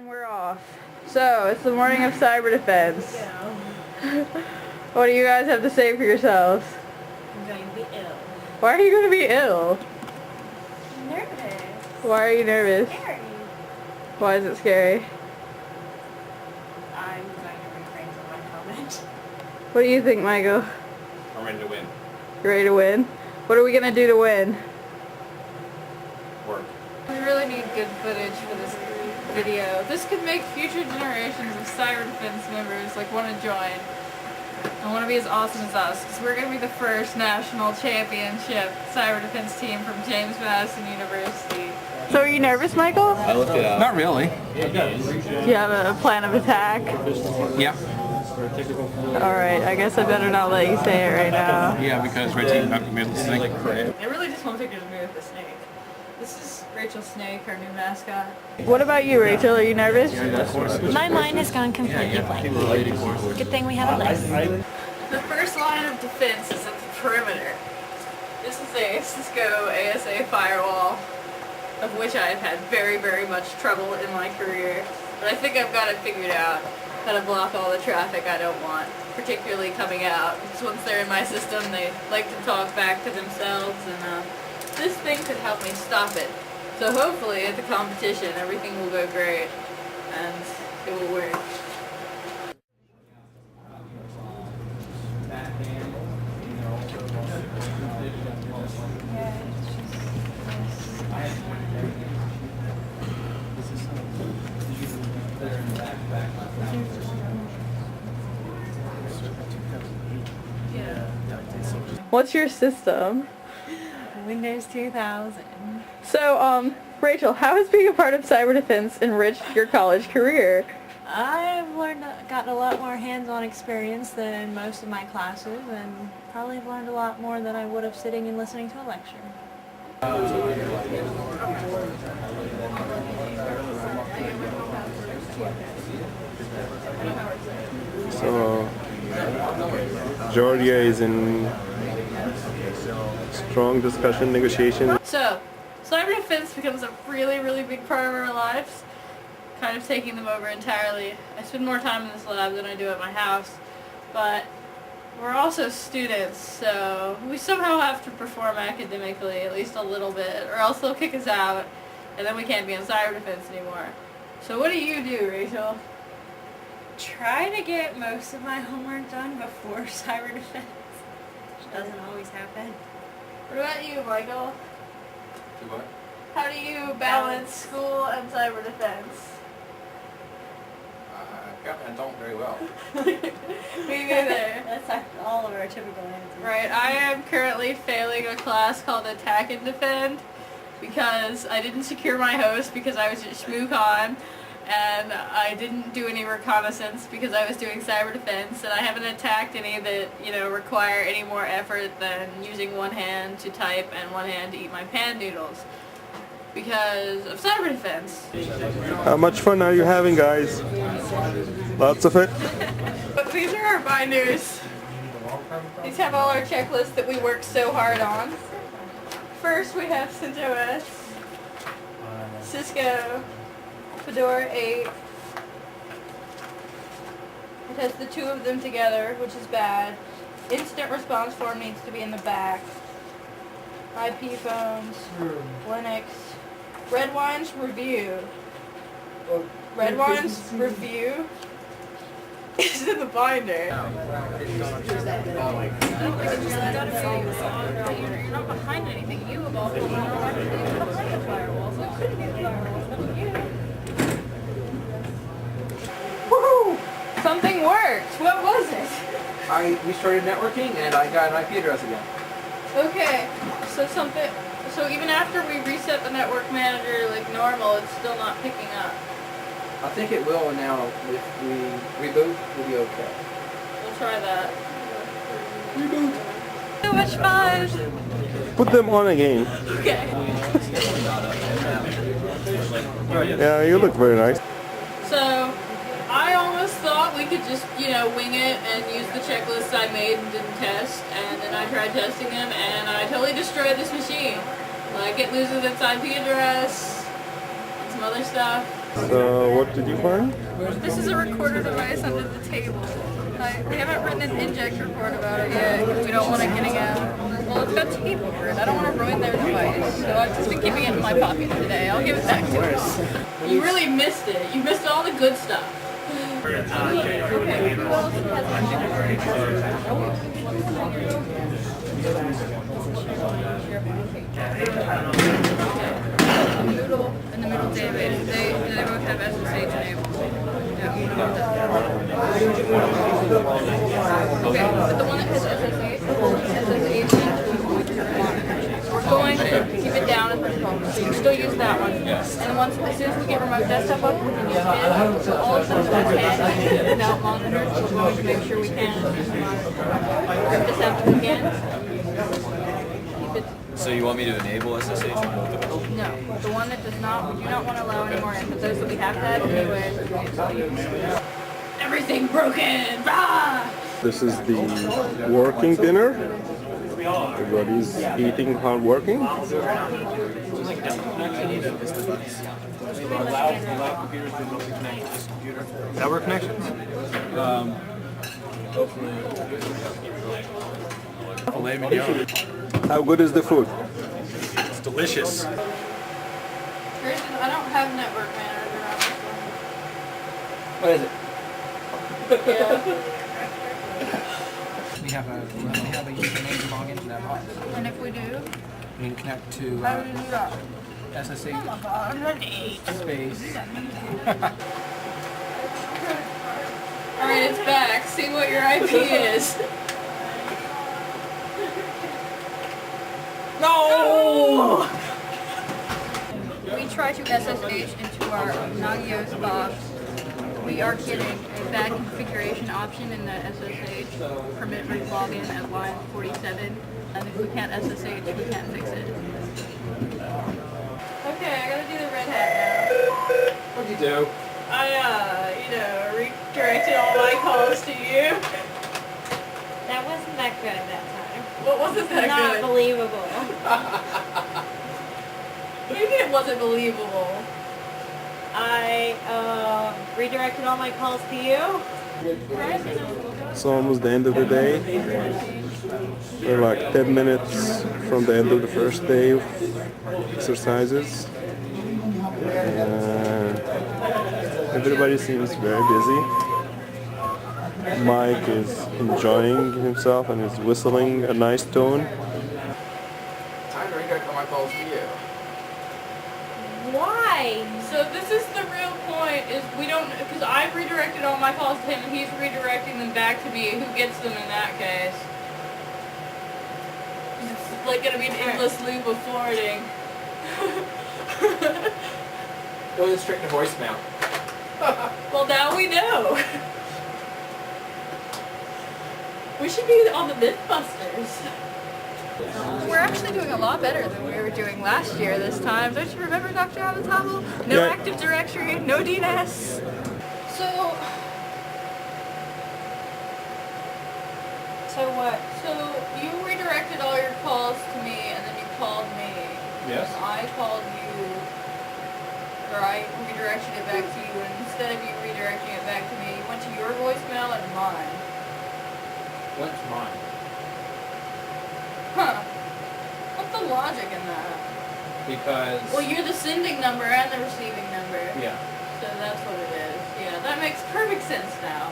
And we're off. So, it's the morning of cyber defense. What do you guys have to say for yourselves? I'm going to be ill. Why are you going to be ill? I'm nervous. Why are you nervous? Scary. Why is it scary? I'm going to refrain from my comment. What do you think, Michael? I'm ready to win. You ready to win? What are we going to do to win? Work. We really need good footage for this video. This could make future generations of cyber defense members want to join and want to be as awesome as us, because we're going to be the first national championship cyber defense team from James Madison University. So are you nervous, Michael? I looked it up. Not really. Do you have a plan of attack? Yeah. Alright, I guess I better not let you say it right now. Yeah, because Red Team not made the snake. I really just want pictures of me with the snake. This is Rachel Snake, our new mascot. What about you, Rachel? Are you nervous? My mind has gone completely blank. Good thing we have a list. The first line of defense is at the perimeter. This is a Cisco ASA firewall, of which I have had very, very much trouble in my career. But I think I've got it figured out, how to block all the traffic I don't want, particularly coming out. Because once they're in my system, they like to talk back to themselves, and this thing could help me stop it. So hopefully at the competition everything will go great and it will work. What's your system? Windows 2000. So, Rachel, how has being a part of cyber defense enriched your college career? I've gotten a lot more hands-on experience than most of my classes, and probably have learned a lot more than I would have sitting and listening to a lecture. So, Georgia is in strong discussion, negotiation. So, cyber defense becomes a really, really big part of our lives, kind of taking them over entirely. I spend more time in this lab than I do at my house, but we're also students, so we somehow have to perform academically at least a little bit, or else they'll kick us out, and then we can't be in cyber defense anymore. So what do you do, Rachel? Try to get most of my homework done before cyber defense, which doesn't always happen. What about you, Michael? Do what? How do you balance school and cyber defense? I don't very well. Me neither. That's all of our typical answers. Right, I am currently failing a class called Attack and Defend because I didn't secure my host because I was at ShmooCon, and I didn't do any reconnaissance because I was doing cyber defense, and I haven't attacked any that, require any more effort than using one hand to type and one hand to eat my pan noodles because of cyber defense. How much fun are you having, guys? Lots of it? But these are our binders. These have all our checklists that we worked so hard on. First we have CentOS, Cisco, Fedora 8. It has the two of them together, which is bad. Instant response form needs to be in the back. IP phones, Linux. Red Wine's review. Red Wine's review is in the binder. I don't think it's just gotta be. You're not behind anything. You have all behind the firewall, so it couldn't be the firewall. Woohoo! Something worked. What was it? I restarted networking and I got an IP address again. Okay, so even after we reset the network manager like normal, it's still not picking up. I think it will now. If we reboot, we'll be okay. We'll try that. So much fun! Put them on again. Okay. Yeah, you look very nice. So, I almost thought we could just, wing it and use the checklists I made and didn't test, and then I tried testing them, and I totally destroyed this machine. Like, it loses its IP address, and some other stuff. So what did you find? This is a recorder device under the table. We haven't written an inject report about it yet because we don't want it getting out. Well, it's got tape over it. I don't want to ruin their device. So I've just been keeping it in my pocket today. I'll give it back to her. You really missed it. You missed all the good stuff. In the middle database, they both have SSH enabled. Okay, but the one that has SSH we're going to keep it down as responsible. So you can still use that one. And then as soon as we get remote desktop up, we can use it. So all of those can without monitors, we're going to make sure we can rip this out again. Keep it. So you want me to enable SSH on both of them? No, the one that does not, we do not want to allow any more in, but those that we have had anyway. Everything broken! Rah! This is the working dinner. Everybody's eating while working. Network connections? How good is the food? It's delicious. I don't have network manager on this one. What is it? Yeah. We have a username to log into that box. And if we do, We can connect to how do we do that? SSH Oh my god, I'm an 8. space. Alright, it's back. See what your IP is. No! We try to SSH into our Nagios box. We are getting a bad configuration option in the SSH permit root login at line 47. And if we can't SSH, we can't fix it. Okay, I gotta do the red hat now. What'd you do? I, redirected all my calls to you. That wasn't that good that time. What wasn't that Not good? believable. Maybe it wasn't believable. I redirected all my calls to you. It's almost the end of the day. We're like 10 minutes from the end of the first day of exercises. Everybody seems very busy. Mike is enjoying himself and is whistling a nice tune. Time to redirect all my calls to you. Why? So this is the real point, is we don't, because I've redirected all my calls to him and he's redirecting them back to me. Who gets them in that case? It's like gonna be an endless loop of forwarding. Go straight to voicemail. Well, now we know. We should be on the Mythbusters. We're actually doing a lot better than we were doing last year this time. Don't you remember, Dr. Amitable? No Yeah. Active Directory, no DNS. So what? So you redirected all your calls to me and then you called me. Yes. And I called you, or I redirected it back to you, and instead of you redirecting it back to me, you went to your voicemail and mine. What's mine? Huh. What's the logic in that? Because... Well, you're the sending number and the receiving number. Yeah. So that's what it is. Yeah, that makes perfect sense now.